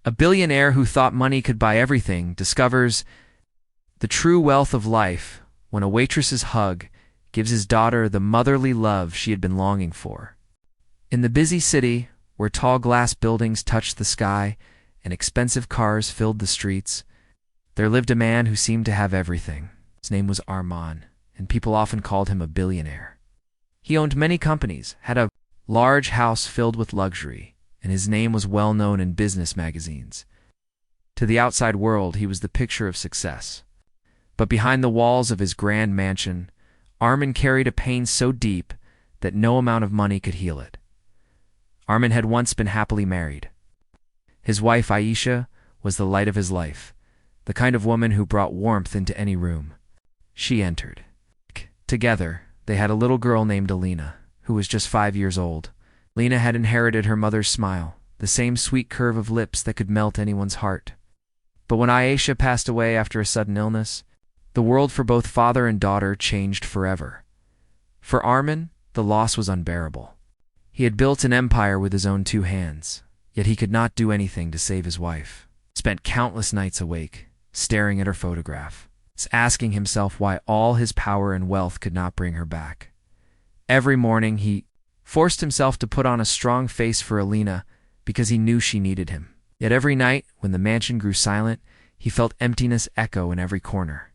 A billionaire who thought money could buy everything discovers the true wealth of life when a waitress's hug gives his daughter the motherly love she had been longing for. In the busy city, where tall glass buildings touched the sky and expensive cars filled the streets, there lived a man who seemed to have everything. His name was Armand, and people often called him a billionaire. He owned many companies, had a large house filled with luxury, and his name was well known in business magazines. To the outside world, he was the picture of success. But behind the walls of his grand mansion, Armand carried a pain so deep that no amount of money could heal it. Armand had once been happily married. His wife Aisha was the light of his life, the kind of woman who brought warmth into any room. She entered. Together, they had a little girl named Alina, who was just 5 years old. Alina had inherited her mother's smile, the same sweet curve of lips that could melt anyone's heart. But when Aisha passed away after a sudden illness, the world for both father and daughter changed forever. For Armand, the loss was unbearable. He had built an empire with his own 2 hands, yet he could not do anything to save his wife. He spent countless nights awake, staring at her photograph, asking himself why all his power and wealth could not bring her back. Every morning he forced himself to put on a strong face for Alina because he knew she needed him. Yet every night, when the mansion grew silent, he felt emptiness echo in every corner.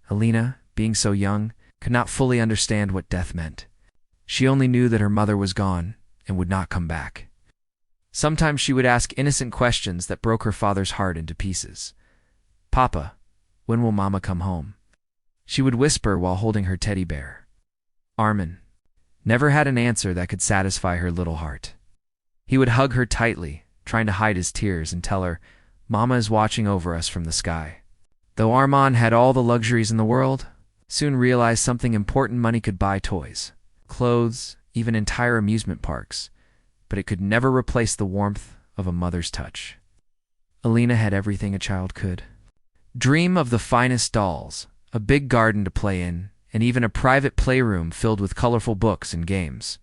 Alina, being so young, could not fully understand what death meant. She only knew that her mother was gone and would not come back. Sometimes she would ask innocent questions that broke her father's heart into pieces. "Papa, when will Mama come home?" she would whisper while holding her teddy bear. Armand never had an answer that could satisfy her little heart. He would hug her tightly, trying to hide his tears, and tell her, "Mama is watching over us from the sky." Though Armand had all the luxuries in the world, soon realized something important: money could buy toys, clothes, even entire amusement parks, but it could never replace the warmth of a mother's touch. Alina had everything a child could dream of: the finest dolls, a big garden to play in, and even a private playroom filled with colorful books and games.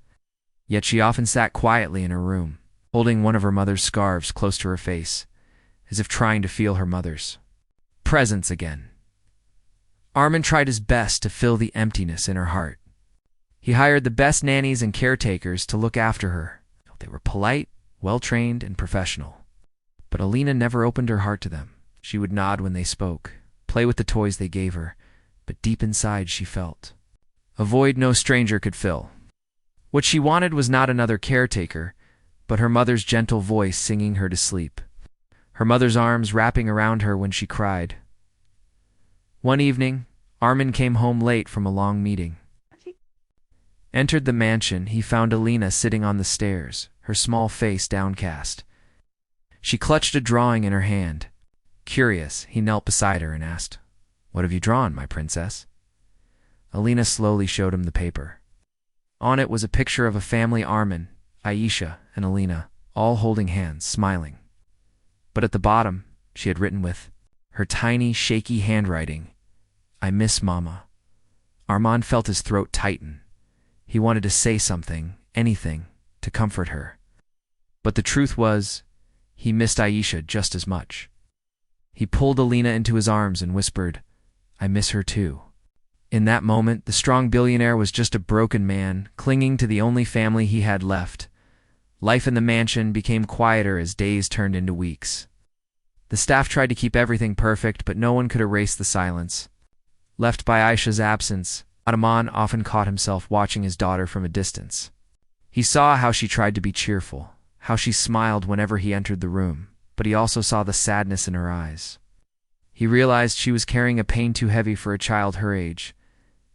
Yet she often sat quietly in her room, holding one of her mother's scarves close to her face, as if trying to feel her mother's presence again. Armand tried his best to fill the emptiness in her heart. He hired the best nannies and caretakers to look after her. They were polite, well-trained, and professional. But Alina never opened her heart to them. She would nod when they spoke, play with the toys they gave her, but deep inside she felt a void no stranger could fill. What she wanted was not another caretaker, but her mother's gentle voice singing her to sleep, her mother's arms wrapping around her when she cried. One evening, Armand came home late from a long meeting. Entered the mansion, he found Alina sitting on the stairs, her small face downcast. She clutched a drawing in her hand. Curious, he knelt beside her and asked, "What have you drawn, my princess?" Alina slowly showed him the paper. On it was a picture of a family: Armand, Aisha, and Alina, all holding hands, smiling. But at the bottom, she had written with her tiny, shaky handwriting, "I miss Mama." Armand felt his throat tighten. He wanted to say something, anything, to comfort her. But the truth was, he missed Aisha just as much. He pulled Alina into his arms and whispered, "I miss her too." In that moment, the strong billionaire was just a broken man, clinging to the only family he had left. Life in the mansion became quieter as days turned into weeks. The staff tried to keep everything perfect, but no one could erase the silence. Left by Aisha's absence, Armand often caught himself watching his daughter from a distance. He saw how she tried to be cheerful, how she smiled whenever he entered the room, but he also saw the sadness in her eyes. He realized she was carrying a pain too heavy for a child her age.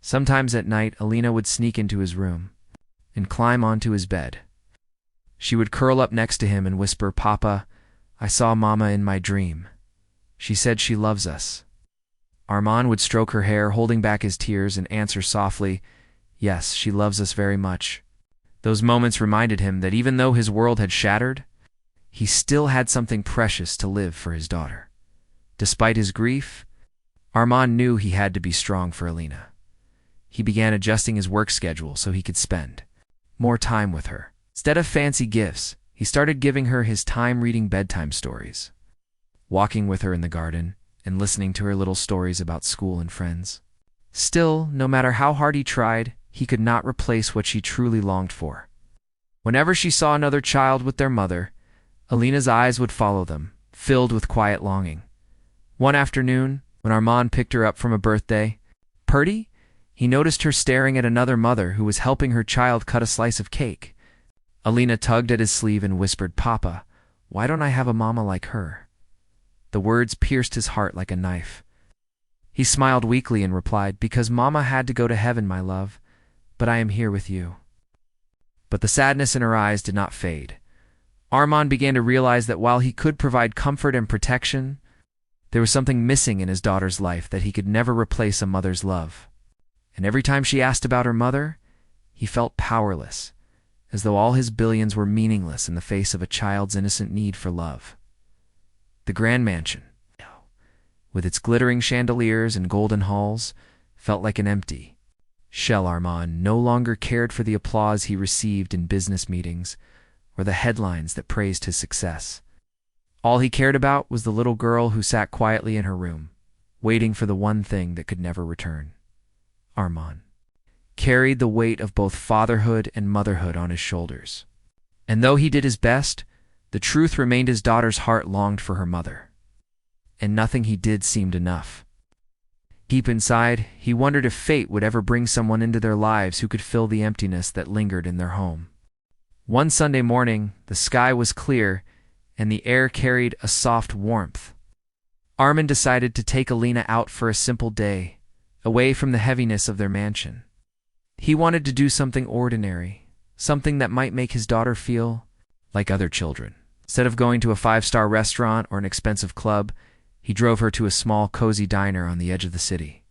Sometimes at night, Alina would sneak into his room and climb onto his bed. She would curl up next to him and whisper, "Papa, I saw Mama in my dream. She said she loves us." Armand would stroke her hair, holding back his tears, and answer softly, "Yes, she loves us very much." Those moments reminded him that even though his world had shattered, he still had something precious to live for his daughter. Despite his grief, Armand knew he had to be strong for Alina. He began adjusting his work schedule so he could spend more time with her. Instead of fancy gifts, he started giving her his time reading bedtime stories. walking with her in the garden and listening to her little stories about school and friends. Still, no matter how hard he tried, he could not replace what she truly longed for. Whenever she saw another child with their mother, Alina's eyes would follow them, filled with quiet longing. One afternoon, when Armand picked her up from a birthday party, he noticed her staring at another mother who was helping her child cut a slice of cake. Alina tugged at his sleeve and whispered, "Papa, why don't I have a mama like her?" The words pierced his heart like a knife. He smiled weakly and replied, "Because Mama had to go to heaven, my love, but I am here with you." But the sadness in her eyes did not fade. Armand began to realize that while he could provide comfort and protection, there was something missing in his daughter's life that he could never replace a mother's love. And every time she asked about her mother, he felt powerless, as though all his billions were meaningless in the face of a child's innocent need for love. The grand mansion, with its glittering chandeliers and golden halls, felt like an empty shell. Armand no longer cared for the applause he received in business meetings or the headlines that praised his success. All he cared about was the little girl who sat quietly in her room, waiting for the one thing that could never return. Armand carried the weight of both fatherhood and motherhood on his shoulders. And though he did his best, the truth remained his daughter's heart longed for her mother. And nothing he did seemed enough. Deep inside, he wondered if fate would ever bring someone into their lives who could fill the emptiness that lingered in their home. One Sunday morning, the sky was clear, and the air carried a soft warmth. Armand decided to take Alina out for a simple day, away from the heaviness of their mansion. He wanted to do something ordinary, something that might make his daughter feel like other children. Instead of going to a five-star restaurant or an expensive club, he drove her to a small, cozy diner on the edge of the city.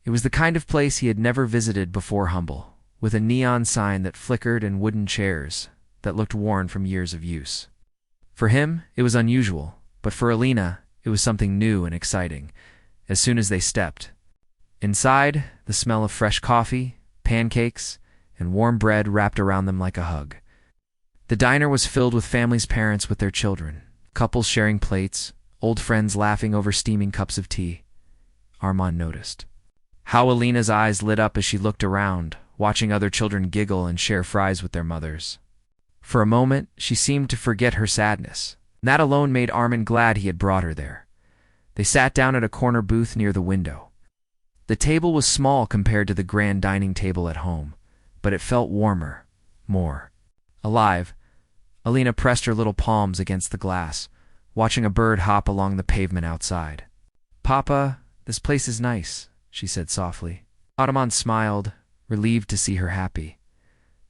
It was the kind of place he had never visited before, humble, with a neon sign that flickered and wooden chairs that looked worn from years of use. For him, it was unusual, but for Alina, it was something new and exciting. As soon as they stepped inside, the smell of fresh coffee, pancakes, and warm bread wrapped around them like a hug. The diner was filled with families' parents with their children, couples sharing plates, old friends laughing over steaming cups of tea. Armand noticed how Alina's eyes lit up as she looked around, watching other children giggle and share fries with their mothers. For a moment, she seemed to forget her sadness. That alone made Armand glad he had brought her there. They sat down at a corner booth near the window. The table was small compared to the grand dining table at home, but it felt warmer, more alive. Alina pressed her little palms against the glass, watching a bird hop along the pavement outside. "Papa, this place is nice," she said softly. Armand smiled, relieved to see her happy.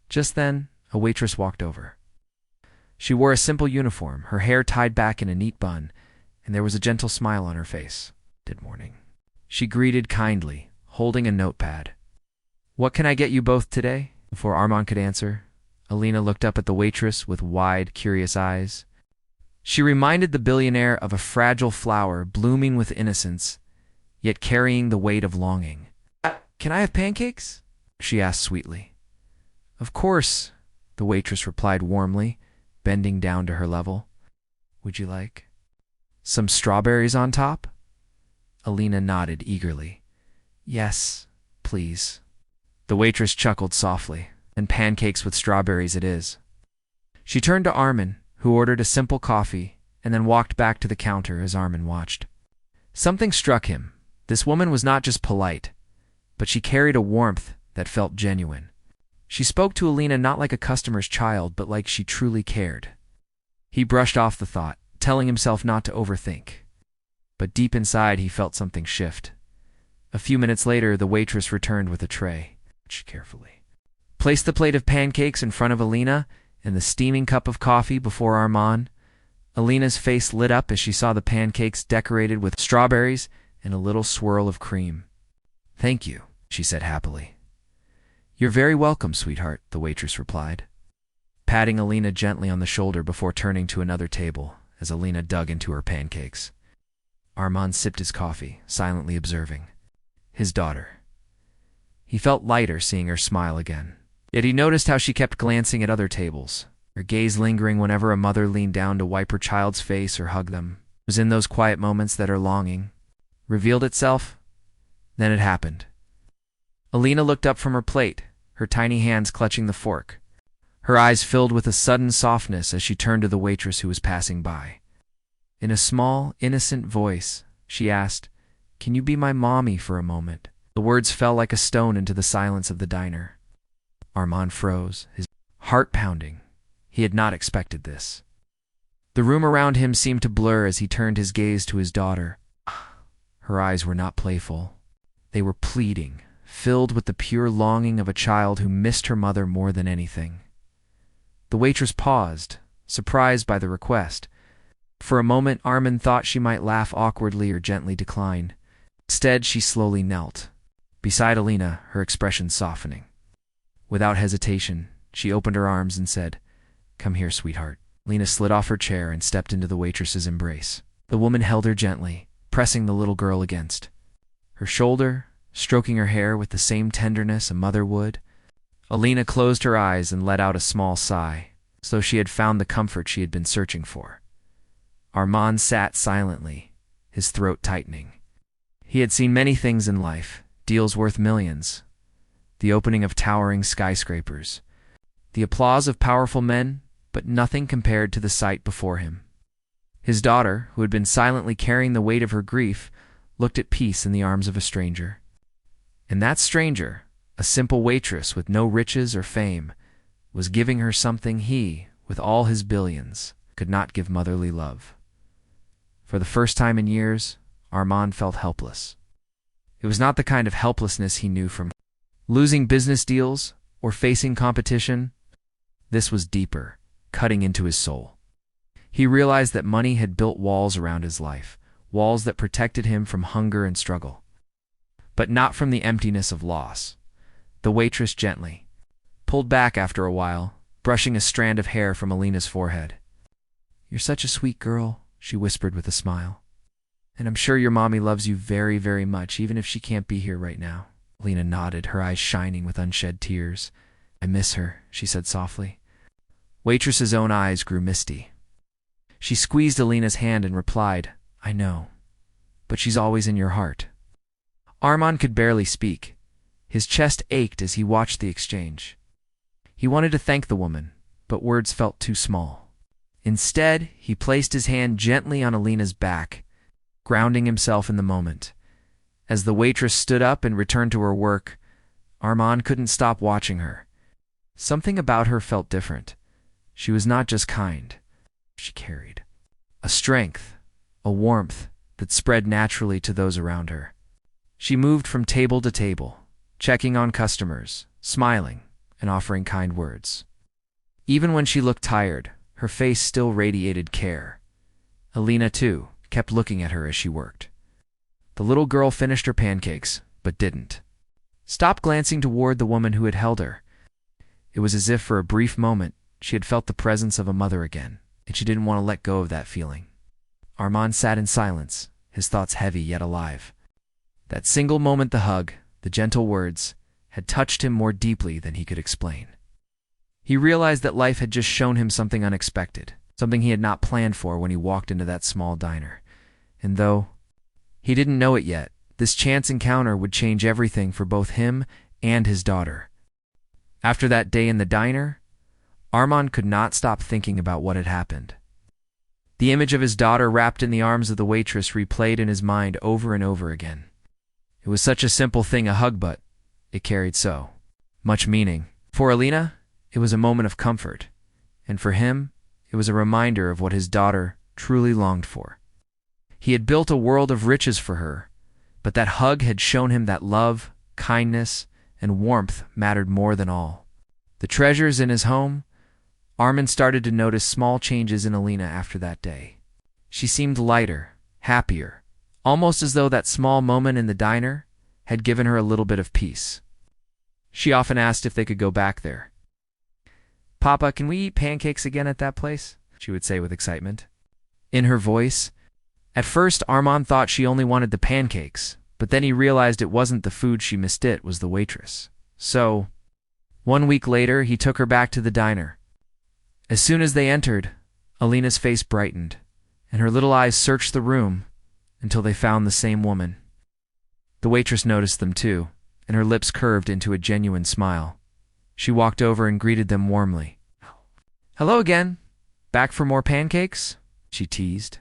Just then, a waitress walked over. She wore a simple uniform, her hair tied back in a neat bun, and there was a gentle smile on her face. "Good morning," she greeted kindly, holding a notepad. "What can I get you both today?" Before Armand could answer, Alina looked up at the waitress with wide, curious eyes. She reminded the billionaire of a fragile flower blooming with innocence, yet carrying the weight of longing. "Can I have pancakes?" she asked sweetly. "Of course," the waitress replied warmly, bending down to her level. "Would you like some strawberries on top?" Alina nodded eagerly. "Yes, please." The waitress chuckled softly. "And pancakes with strawberries it is." She turned to Armand, who ordered a simple coffee, and then walked back to the counter as Armand watched. Something struck him. This woman was not just polite, but she carried a warmth that felt genuine. She spoke to Alina not like a customer's child, but like she truly cared. He brushed off the thought, telling himself not to overthink. But deep inside, he felt something shift. A few minutes later, the waitress returned with a tray. She carefully placed the plate of pancakes in front of Alina and the steaming cup of coffee before Armand. Alina's face lit up as she saw the pancakes decorated with strawberries and a little swirl of cream. "Thank you," she said happily. "You're very welcome, sweetheart," the waitress replied, patting Alina gently on the shoulder before turning to another table as Alina dug into her pancakes. Armand sipped his coffee, silently observing his daughter. He felt lighter seeing her smile again. Yet he noticed how she kept glancing at other tables, her gaze lingering whenever a mother leaned down to wipe her child's face or hug them. It was in those quiet moments that her longing revealed itself. Then it happened. Alina looked up from her plate, her tiny hands clutching the fork. Her eyes filled with a sudden softness as she turned to the waitress who was passing by. In a small, innocent voice, she asked, "Can you be my mommy for a moment?" The words fell like a stone into the silence of the diner. Armand froze, his heart pounding. He had not expected this. The room around him seemed to blur as he turned his gaze to his daughter. Her eyes were not playful. They were pleading, filled with the pure longing of a child who missed her mother more than anything. The waitress paused, surprised by the request. For a moment, Armand thought she might laugh awkwardly or gently decline. Instead, she slowly knelt beside Alina, her expression softening. Without hesitation, she opened her arms and said, "Come here, sweetheart." Alina slid off her chair and stepped into the waitress's embrace. The woman held her gently, pressing the little girl against her shoulder, stroking her hair with the same tenderness a mother would. Alina closed her eyes and let out a small sigh, as though she had found the comfort she had been searching for. Armand sat silently, his throat tightening. He had seen many things in life, deals worth millions, the opening of towering skyscrapers, the applause of powerful men, but nothing compared to the sight before him. His daughter, who had been silently carrying the weight of her grief, looked at peace in the arms of a stranger. And that stranger, a simple waitress with no riches or fame, was giving her something he, with all his billions, could not give: motherly love. For the first time in years, Armand felt helpless. It was not the kind of helplessness he knew from losing business deals or facing competition. This was deeper, cutting into his soul. He realized that money had built walls around his life, walls that protected him from hunger and struggle, but not from the emptiness of loss. The waitress gently pulled back after a while, brushing a strand of hair from Alina's forehead. "You're such a sweet girl," she whispered with a smile. "And I'm sure your mommy loves you very, very much, even if she can't be here right now." Alina nodded, her eyes shining with unshed tears. "I miss her," she said softly. Waitress's own eyes grew misty. She squeezed Alina's hand and replied, "I know, but she's always in your heart." Armand could barely speak. His chest ached as he watched the exchange. He wanted to thank the woman, but words felt too small. Instead, he placed his hand gently on Alina's back, grounding himself in the moment. As the waitress stood up and returned to her work, Armand couldn't stop watching her. Something about her felt different. She was not just kind. She carried a strength, a warmth that spread naturally to those around her. She moved from table to table, checking on customers, smiling, and offering kind words. Even when she looked tired, her face still radiated care. Alina, too, kept looking at her as she worked. The little girl finished her pancakes, but didn't stop glancing toward the woman who had held her. It was as if for a brief moment she had felt the presence of a mother again, and she didn't want to let go of that feeling. Armand sat in silence, his thoughts heavy yet alive. That single moment, the hug, the gentle words, had touched him more deeply than he could explain. He realized that life had just shown him something unexpected, something he had not planned for when he walked into that small diner. And though he didn't know it yet, this chance encounter would change everything for both him and his daughter. After that day in the diner, Armand could not stop thinking about what had happened. The image of his daughter wrapped in the arms of the waitress replayed in his mind over and over again. It was such a simple thing, a hug, but it carried so much meaning. For Alina, it was a moment of comfort, and for him, it was a reminder of what his daughter truly longed for. He had built a world of riches for her, but that hug had shown him that love, kindness, and warmth mattered more than all. The treasures in his home, Armand started to notice small changes in Alina after that day. She seemed lighter, happier, almost as though that small moment in the diner had given her a little bit of peace. She often asked if they could go back there. "Papa, can we eat pancakes again at that place?" she would say with excitement. In her voice, at first Armand thought she only wanted the pancakes, but then he realized it wasn't the food she missed, it was the waitress. So, 1 week later, he took her back to the diner. As soon as they entered, Alina's face brightened, and her little eyes searched the room until they found the same woman. The waitress noticed them too, and her lips curved into a genuine smile. She walked over and greeted them warmly. "Hello again. Back for more pancakes?" she teased.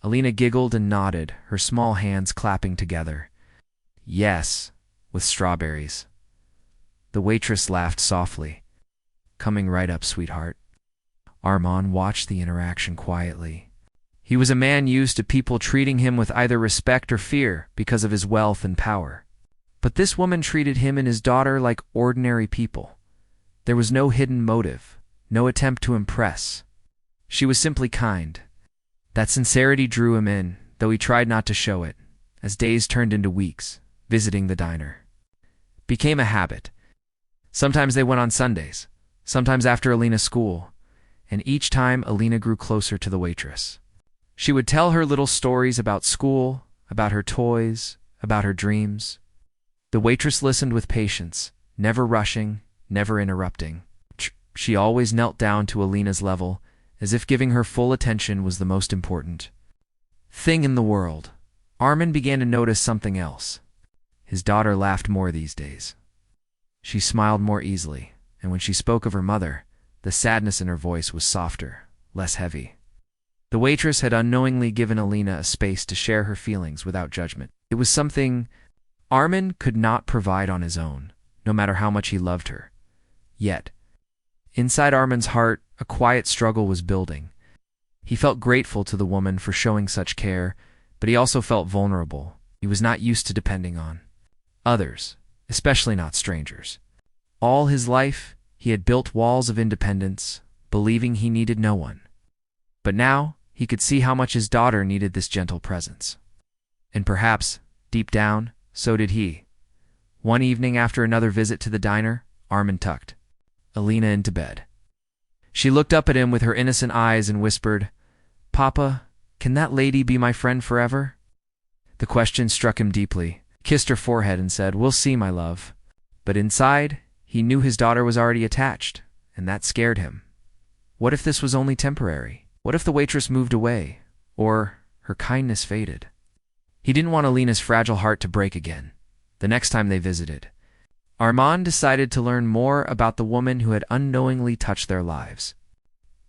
Alina giggled and nodded, her small hands clapping together. "Yes, with strawberries." The waitress laughed softly. "Coming right up, sweetheart." Armand watched the interaction quietly. He was a man used to people treating him with either respect or fear because of his wealth and power. But this woman treated him and his daughter like ordinary people. There was no hidden motive, no attempt to impress. She was simply kind. That sincerity drew him in, though he tried not to show it, as days turned into weeks, visiting the diner. Became a habit. Sometimes they went on Sundays, sometimes after Alina's school, and each time Alina grew closer to the waitress. She would tell her little stories about school, about her toys, about her dreams. The waitress listened with patience, never rushing, never interrupting. She always knelt down to Alina's level, as if giving her full attention was the most important thing in the world. Armand began to notice something else. His daughter laughed more these days. She smiled more easily, and when she spoke of her mother, the sadness in her voice was softer, less heavy. The waitress had unknowingly given Alina a space to share her feelings without judgment. It was something Armand could not provide on his own, no matter how much he loved her. Yet, inside Armand's heart, a quiet struggle was building. He felt grateful to the woman for showing such care, but he also felt vulnerable. He was not used to depending on others, especially not strangers. All his life, he had built walls of independence, believing he needed no one. But now, he could see how much his daughter needed this gentle presence. And perhaps, deep down, so did he. One evening after another visit to the diner, Armand tucked Alina into bed. She looked up at him with her innocent eyes and whispered, "Papa, can that lady be my friend forever?" The question struck him deeply. He kissed her forehead and said, "We'll see, my love." But inside, he knew his daughter was already attached, and that scared him. What if this was only temporary? What if the waitress moved away, or her kindness faded? He didn't want Alina's fragile heart to break again. The next time they visited, Armand decided to learn more about the woman who had unknowingly touched their lives.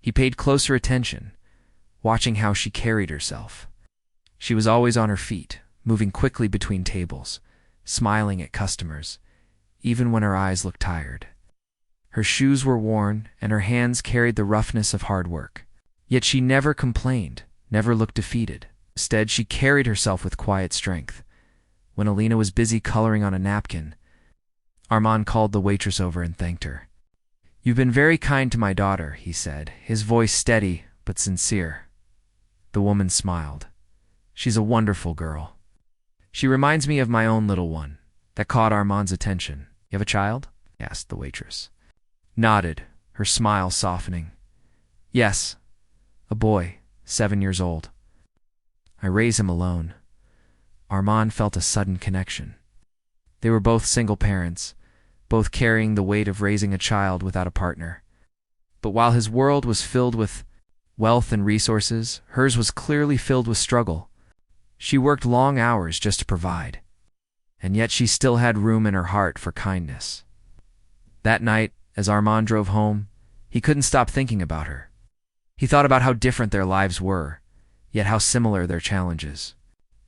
He paid closer attention, watching how she carried herself. She was always on her feet, moving quickly between tables, smiling at customers, even when her eyes looked tired. Her shoes were worn, and her hands carried the roughness of hard work. Yet she never complained, never looked defeated. Instead, she carried herself with quiet strength. When Alina was busy coloring on a napkin, Armand called the waitress over and thanked her. "You've been very kind to my daughter," he said, his voice steady but sincere. The woman smiled. "She's a wonderful girl. She reminds me of my own little one." That caught Armand's attention. "You have a child?" asked the waitress. Nodded, her smile softening. "Yes, a boy, 7 years old. I raise him alone." Armand felt a sudden connection. They were both single parents, both carrying the weight of raising a child without a partner. But while his world was filled with wealth and resources, hers was clearly filled with struggle. She worked long hours just to provide, and yet she still had room in her heart for kindness. That night, as Armand drove home, he couldn't stop thinking about her. He thought about how different their lives were, yet how similar their challenges.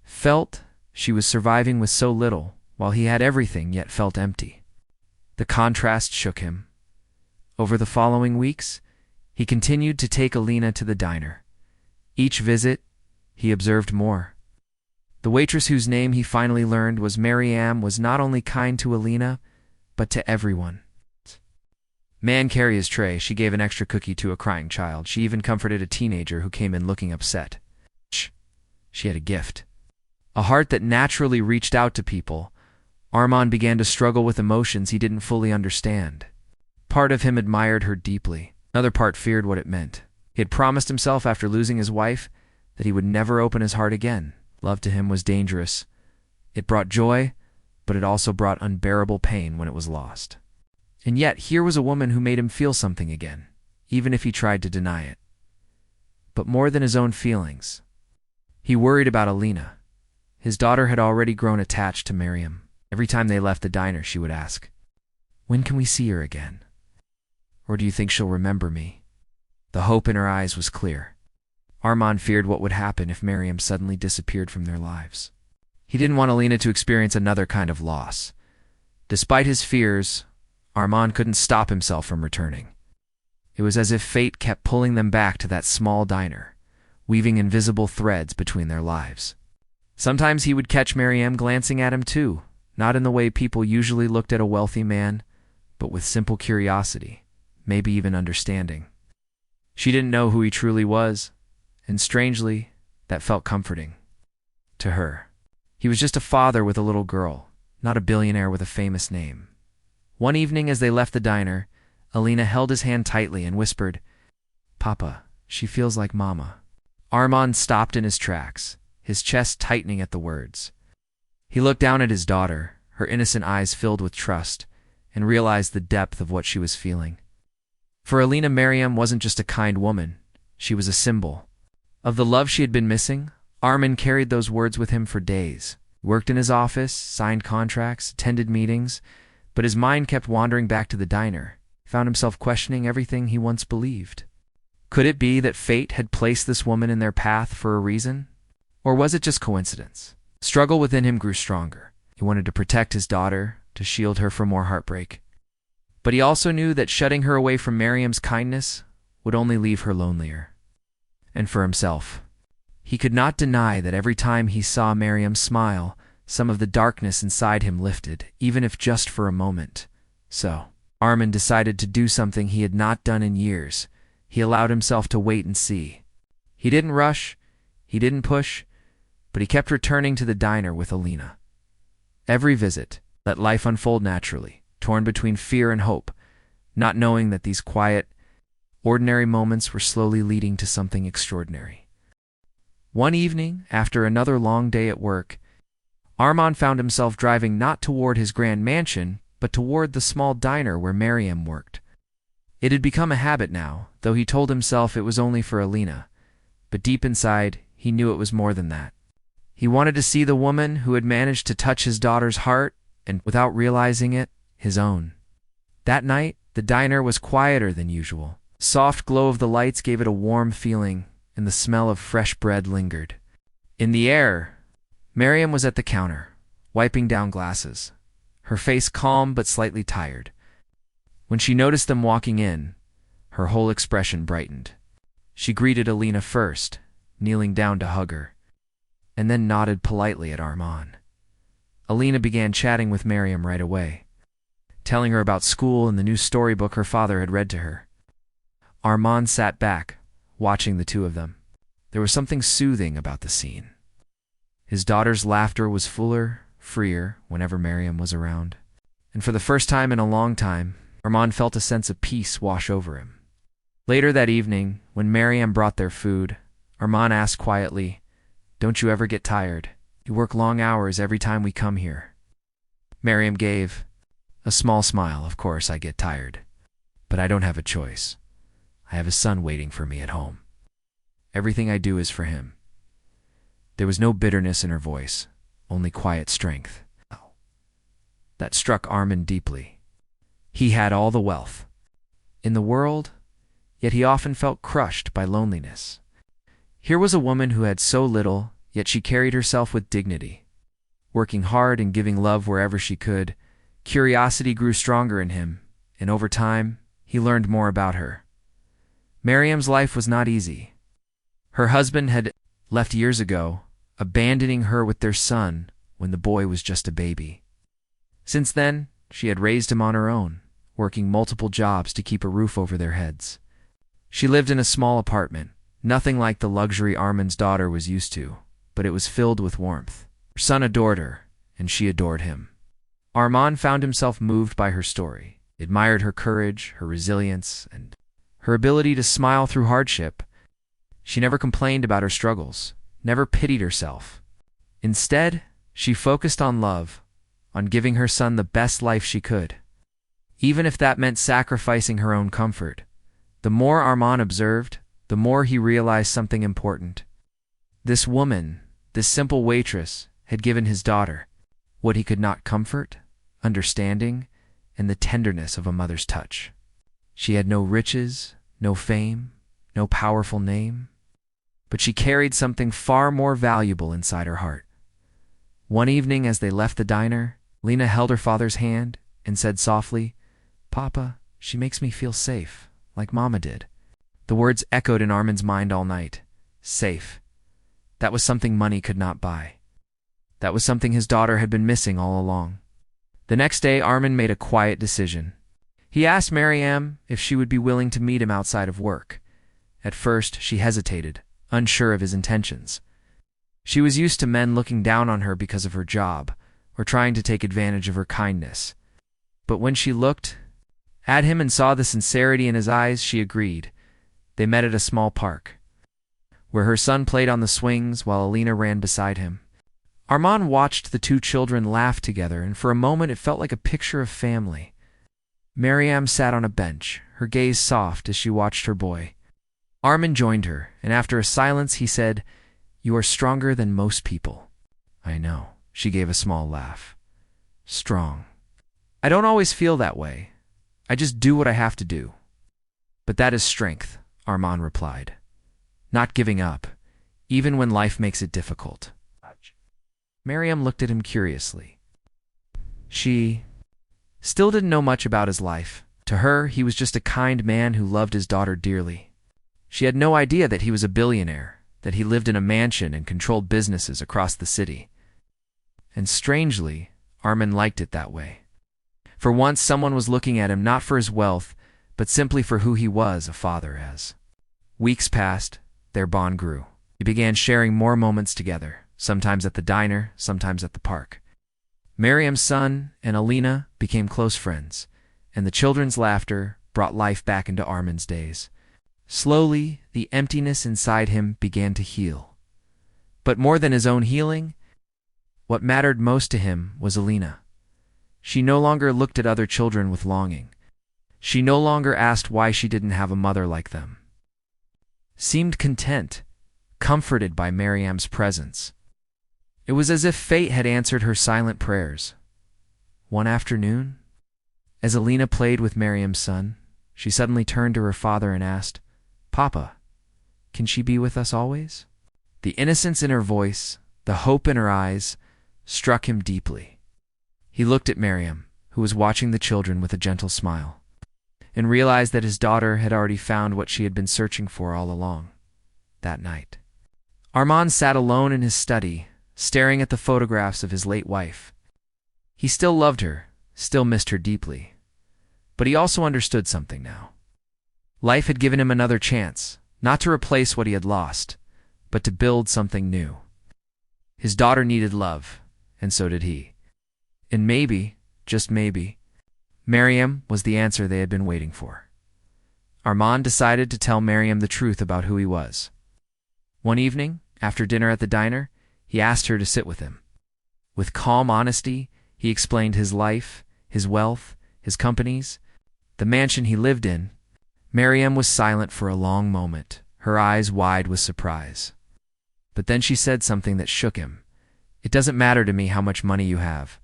Felt she was surviving with so little, while he had everything yet felt empty. The contrast shook him. Over the following weeks, he continued to take Alina to the diner. Each visit, he observed more. The waitress whose name he finally learned was Mariam was not only kind to Alina, but to everyone. Man carry his tray, she gave an extra cookie to a crying child. She even comforted a teenager who came in looking upset. She had a gift. A heart that naturally reached out to people. Armand began to struggle with emotions he didn't fully understand. Part of him admired her deeply. Another part feared what it meant. He had promised himself after losing his wife that he would never open his heart again. Love to him was dangerous. It brought joy, but it also brought unbearable pain when it was lost. And yet, here was a woman who made him feel something again, even if he tried to deny it. but more than his own feelings. He worried about Alina. His daughter had already grown attached to Miriam. Every time they left the diner, she would ask, "When can we see her again? Or do you think she'll remember me?" The hope in her eyes was clear. Armand feared what would happen if Miriam suddenly disappeared from their lives. He didn't want Alina to experience another kind of loss. Despite his fears, Armand couldn't stop himself from returning. It was as if fate kept pulling them back to that small diner, weaving invisible threads between their lives. Sometimes he would catch Miriam glancing at him too, not in the way people usually looked at a wealthy man, but with simple curiosity, maybe even understanding. She didn't know who he truly was, and strangely, that felt comforting. To her, he was just a father with a little girl, not a billionaire with a famous name. One evening as they left the diner, Alina held his hand tightly and whispered, "Papa, she feels like Mama." Armand stopped in his tracks, his chest tightening at the words. He looked down at his daughter, her innocent eyes filled with trust, and realized the depth of what she was feeling. For Alina, Miriam wasn't just a kind woman, she was a symbol. Of the love she had been missing, Armand carried those words with him for days. He worked in his office, signed contracts, attended meetings, but his mind kept wandering back to the diner. He found himself questioning everything he once believed. Could it be that fate had placed this woman in their path for a reason? Or was it just coincidence? The struggle within him grew stronger. He wanted to protect his daughter, to shield her from more heartbreak. But he also knew that shutting her away from Miriam's kindness would only leave her lonelier. And for himself, he could not deny that every time he saw Miriam smile, some of the darkness inside him lifted, even if just for a moment. So, Armand decided to do something he had not done in years. He allowed himself to wait and see. He didn't rush, he didn't push, but he kept returning to the diner with Alina. Every visit let life unfold naturally, torn between fear and hope, not knowing that these quiet, ordinary moments were slowly leading to something extraordinary. One evening, after another long day at work, Armand found himself driving not toward his grand mansion, but toward the small diner where Miriam worked. It had become a habit now, though he told himself it was only for Alina, but deep inside, he knew it was more than that. He wanted to see the woman who had managed to touch his daughter's heart, and without realizing it, his own. That night, the diner was quieter than usual. The soft glow of the lights gave it a warm feeling, and the smell of fresh bread lingered. In the air, Miriam was at the counter, wiping down glasses, her face calm but slightly tired. When she noticed them walking in, her whole expression brightened. She greeted Alina first, kneeling down to hug her, and then nodded politely at Armand. Alina began chatting with Miriam right away, telling her about school and the new storybook her father had read to her. Armand sat back, watching the two of them. There was something soothing about the scene. His daughter's laughter was fuller, freer whenever Miriam was around. And for the first time in a long time, Armand felt a sense of peace wash over him. Later that evening, when Miriam brought their food, Armand asked quietly, "Don't you ever get tired? You work long hours every time we come here." Miriam gave a small smile. "Of course I get tired, but I don't have a choice. I have a son waiting for me at home. Everything I do is for him." There was no bitterness in her voice, only quiet strength. That struck Armand deeply. He had all the wealth in the world, yet he often felt crushed by loneliness. Here was a woman who had so little, yet she carried herself with dignity. Working hard and giving love wherever she could, curiosity grew stronger in him, and over time, he learned more about her. Miriam's life was not easy. Her husband had left years ago, abandoning her with their son when the boy was just a baby. Since then, she had raised him on her own, working multiple jobs to keep a roof over their heads. She lived in a small apartment, nothing like the luxury Armand's daughter was used to, but it was filled with warmth. Her son adored her, and she adored him. Armand found himself moved by her story, admired her courage, her resilience, and her ability to smile through hardship. She never complained about her struggles, never pitied herself. Instead, she focused on love, on giving her son the best life she could. Even if that meant sacrificing her own comfort. The more Armand observed, the more he realized something important. This woman, this simple waitress, had given his daughter what he could not: comfort, understanding, and the tenderness of a mother's touch. She had no riches, no fame, no powerful name, but she carried something far more valuable inside her heart. One evening as they left the diner, Lena held her father's hand and said softly, "Papa, she makes me feel safe, like Mama did." The words echoed in Armin's mind all night. Safe. That was something money could not buy. That was something his daughter had been missing all along. The next day, Armin made a quiet decision. He asked Mariam if she would be willing to meet him outside of work. At first, she hesitated, unsure of his intentions. She was used to men looking down on her because of her job, or trying to take advantage of her kindness. But when she looked at him and saw the sincerity in his eyes, she agreed. They met at a small park, where her son played on the swings while Alina ran beside him. Armin watched the two children laugh together, and for a moment it felt like a picture of family. Mariam sat on a bench, her gaze soft as she watched her boy. Armin joined her, and after a silence he said, "You are stronger than most people." "I know," she gave a small laugh. "Strong. I don't always feel that way. I just do what I have to do." "But that is strength," Armin replied. "Not giving up, even when life makes it difficult." Mariam looked at him curiously. She still didn't know much about his life. To her, he was just a kind man who loved his daughter dearly. She had no idea that he was a billionaire, that he lived in a mansion and controlled businesses across the city. And strangely, Armin liked it that way. For once, someone was looking at him not for his wealth, but simply for who he was, a father. As weeks passed, their bond grew. They began sharing more moments together, sometimes at the diner, sometimes at the park. Mariam's son and Alina became close friends, and the children's laughter brought life back into Armin's days. Slowly, the emptiness inside him began to heal. But more than his own healing, what mattered most to him was Alina. She no longer looked at other children with longing. She no longer asked why she didn't have a mother like them. Seemed content, comforted by Mariam's presence. It was as if fate had answered her silent prayers. One afternoon, as Alina played with Mariam's son, she suddenly turned to her father and asked, "Papa, can she be with us always?" The innocence in her voice, the hope in her eyes, struck him deeply. He looked at Mariam, who was watching the children with a gentle smile, and realized that his daughter had already found what she had been searching for all along. That night, Armin sat alone in his study, staring at the photographs of his late wife. He still loved her, still missed her deeply. But he also understood something now. Life had given him another chance, not to replace what he had lost, but to build something new. His daughter needed love, and so did he. And maybe, just maybe, Mariam was the answer they had been waiting for. Armin decided to tell Mariam the truth about who he was. One evening, after dinner at the diner, he asked her to sit with him. With calm honesty, he explained his life, his wealth, his companies, the mansion he lived in. Mariam was silent for a long moment, her eyes wide with surprise. But then she said something that shook him. "It doesn't matter to me how much money you have.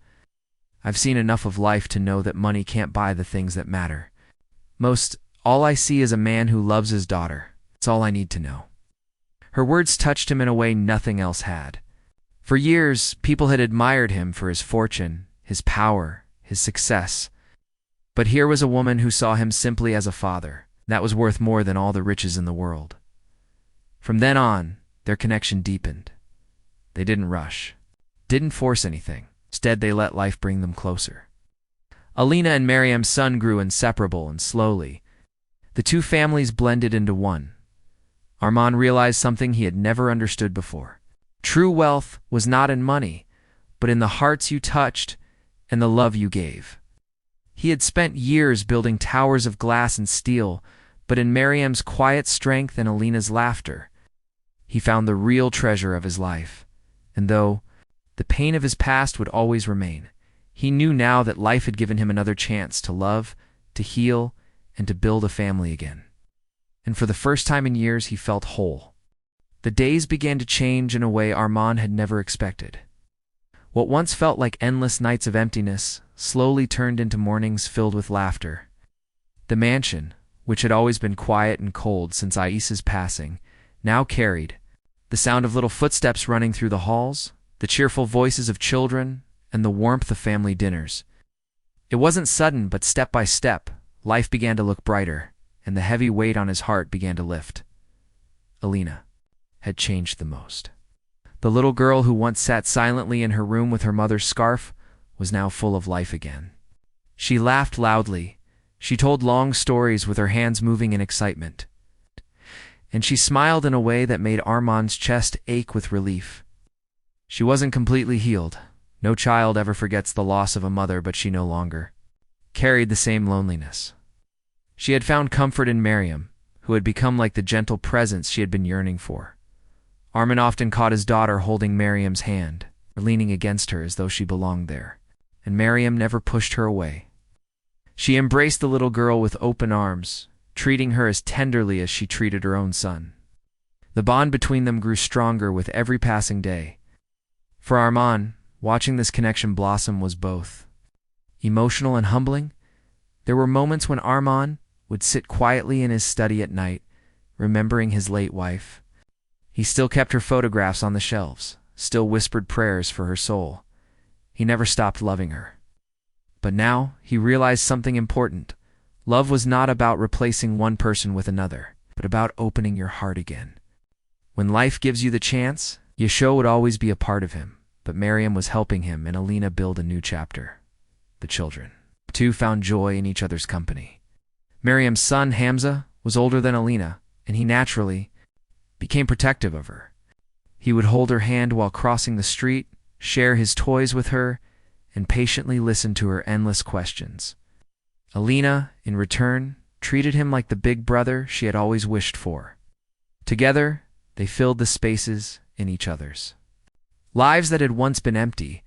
I've seen enough of life to know that money can't buy the things that matter. All I see is a man who loves his daughter. It's all I need to know." Her words touched him in a way nothing else had. For years, people had admired him for his fortune, his power, his success. But here was a woman who saw him simply as a father. That was worth more than all the riches in the world. From then on, their connection deepened. They didn't rush, didn't force anything. Instead, they let life bring them closer. Alina and Mariam's son grew inseparable, and slowly, the two families blended into one. Armin realized something he had never understood before. True wealth was not in money, but in the hearts you touched and the love you gave. He had spent years building towers of glass and steel, but in Mariam's quiet strength and Alina's laughter, he found the real treasure of his life. And though the pain of his past would always remain, he knew now that life had given him another chance to love, to heal, and to build a family again. and for the first time in years he felt whole. The days began to change in a way Armand had never expected. What once felt like endless nights of emptiness slowly turned into mornings filled with laughter. The mansion, which had always been quiet and cold since Aissa's passing, now carried the sound of little footsteps running through the halls, the cheerful voices of children, and the warmth of family dinners. It wasn't sudden, but step by step, life began to look brighter, and the heavy weight on his heart began to lift. Alina had changed the most. The little girl who once sat silently in her room with her mother's scarf was now full of life again. She laughed loudly. She told long stories with her hands moving in excitement. And she smiled in a way that made Armand's chest ache with relief. She wasn't completely healed. No child ever forgets the loss of a mother, but she no longer carried the same loneliness. She had found comfort in Miriam, who had become like the gentle presence she had been yearning for. Armand often caught his daughter holding Miriam's hand, or leaning against her as though she belonged there, and Miriam never pushed her away. She embraced the little girl with open arms, treating her as tenderly as she treated her own son. The bond between them grew stronger with every passing day. For Armand, watching this connection blossom was both emotional and humbling. There were moments when Armand would sit quietly in his study at night, remembering his late wife. He still kept her photographs on the shelves, still whispered prayers for her soul. He never stopped loving her. But now he realized something important. Love was not about replacing one person with another, but about opening your heart again. When life gives you the chance, Yeshua would always be a part of him, but Miriam was helping him and Alina build a new chapter. The children. The two found joy in each other's company. Miriam's son, Hamza, was older than Alina, and he naturally became protective of her. He would hold her hand while crossing the street, share his toys with her, and patiently listen to her endless questions. Alina, in return, treated him like the big brother she had always wished for. Together, they filled the spaces in each other's lives that had once been empty.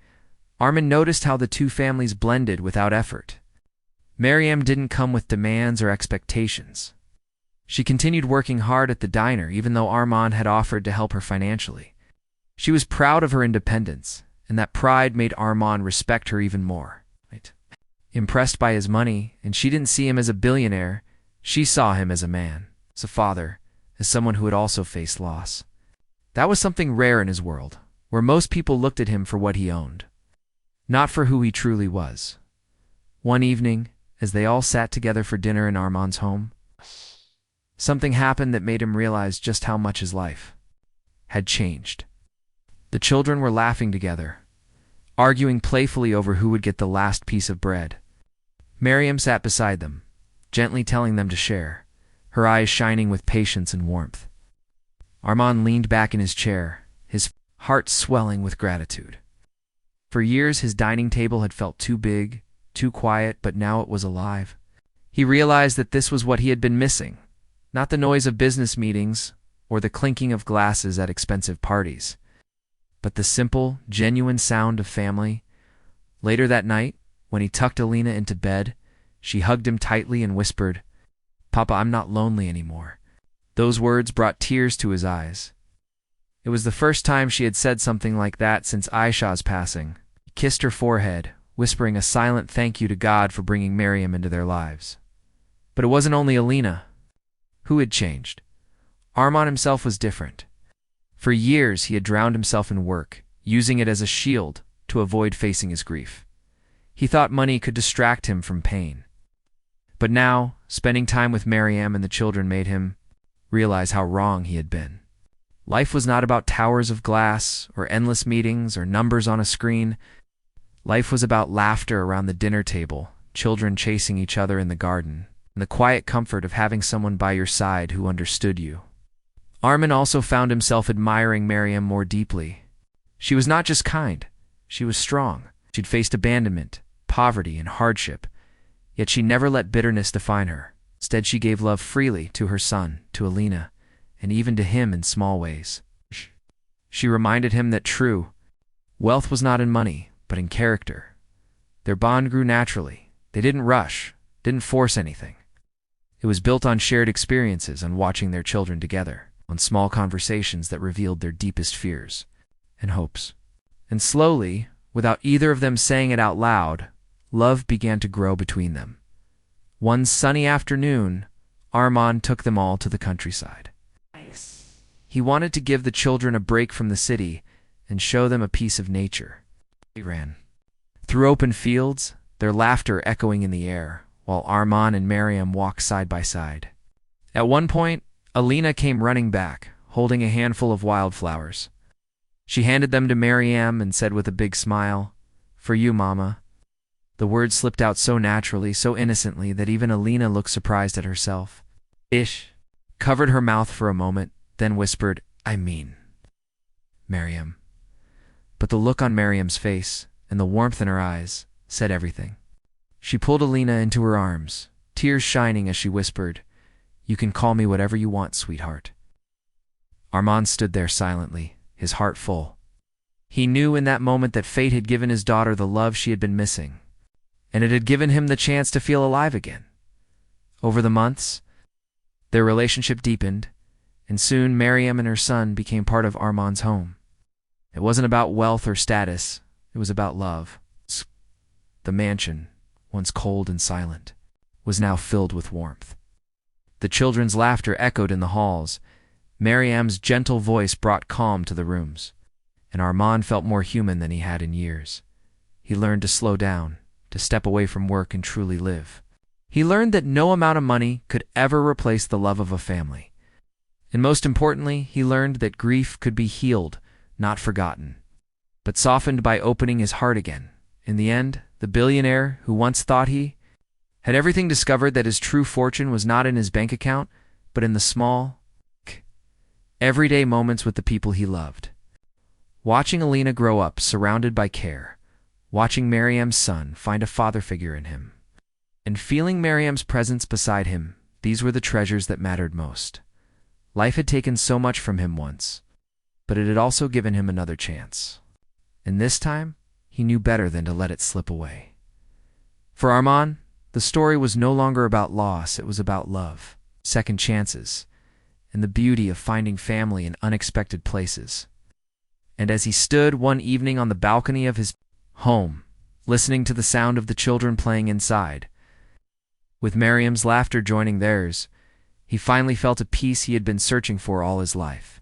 Armand noticed how the two families blended without effort. Miriam didn't come with demands or expectations. She continued working hard at the diner even though Armand had offered to help her financially. She was proud of her independence, and that pride made Armand respect her even more. Impressed by his money, and she didn't see him as a billionaire, she saw him as a man, as a father, as someone who had also faced loss. That was something rare in his world, where most people looked at him for what he owned, not for who he truly was. One evening, as they all sat together for dinner in Armand's home, something happened that made him realize just how much his life had changed. The children were laughing together, arguing playfully over who would get the last piece of bread. Miriam sat beside them, gently telling them to share, her eyes shining with patience and warmth. Armand leaned back in his chair, his heart swelling with gratitude. For years his dining table had felt too big, too quiet, but now it was alive. He realized that this was what he had been missing, not the noise of business meetings or the clinking of glasses at expensive parties, but the simple, genuine sound of family. Later that night, when he tucked Alina into bed, she hugged him tightly and whispered, "Papa, I'm not lonely anymore." Those words brought tears to his eyes. It was the first time she had said something like that since Aisha's passing. He kissed her forehead, whispering a silent thank you to God for bringing Miriam into their lives. But it wasn't only Alina who had changed. Armand himself was different. For years he had drowned himself in work, using it as a shield to avoid facing his grief. He thought money could distract him from pain. But now, spending time with Miriam and the children made him realize how wrong he had been. Life was not about towers of glass or endless meetings or numbers on a screen. Life was about laughter around the dinner table, children chasing each other in the garden, and the quiet comfort of having someone by your side who understood you. Armand also found himself admiring Miriam more deeply. She was not just kind, she was strong. She'd faced abandonment, poverty, and hardship, yet she never let bitterness define her. Instead, she gave love freely to her son, to Alina, and even to him in small ways. She reminded him that true wealth was not in money, but in character. Their bond grew naturally. They didn't rush, didn't force anything. It was built on shared experiences, on watching their children together, on small conversations that revealed their deepest fears and hopes. And slowly, without either of them saying it out loud, love began to grow between them. One sunny afternoon, Armand took them all to the countryside. Nice. He wanted to give the children a break from the city and show them a piece of nature. They ran through open fields, their laughter echoing in the air, while Armand and Miriam walked side by side. At one point, Alina came running back, holding a handful of wildflowers. She handed them to Miriam and said with a big smile, "For you, Mama." The words slipped out so naturally, so innocently, that even Alina looked surprised at herself. Ish covered her mouth for a moment, then whispered, "I mean, Miriam." But the look on Miriam's face and the warmth in her eyes said everything. She pulled Alina into her arms, tears shining as she whispered, "You can call me whatever you want, sweetheart." Armand stood there silently, his heart full. He knew in that moment that fate had given his daughter the love she had been missing, and it had given him the chance to feel alive again. Over the months, their relationship deepened, and soon Miriam and her son became part of Armand's home. It wasn't about wealth or status, it was about love. The mansion, once cold and silent, was now filled with warmth. The children's laughter echoed in the halls. Miriam's gentle voice brought calm to the rooms, and Armand felt more human than he had in years. He learned to slow down, to step away from work and truly live. He learned that no amount of money could ever replace the love of a family. And most importantly, he learned that grief could be healed, not forgotten, but softened by opening his heart again. In the end, the billionaire who once thought he had everything discovered that his true fortune was not in his bank account, but in the small, everyday moments with the people he loved. Watching Alina grow up surrounded by care, watching Miriam's son find a father figure in him, and feeling Miriam's presence beside him, these were the treasures that mattered most. Life had taken so much from him once, but it had also given him another chance. And this time, he knew better than to let it slip away. For Armand, the story was no longer about loss, it was about love, second chances, and the beauty of finding family in unexpected places. And as he stood one evening on the balcony of his home, listening to the sound of the children playing inside, with Miriam's laughter joining theirs, he finally felt a peace he had been searching for all his life.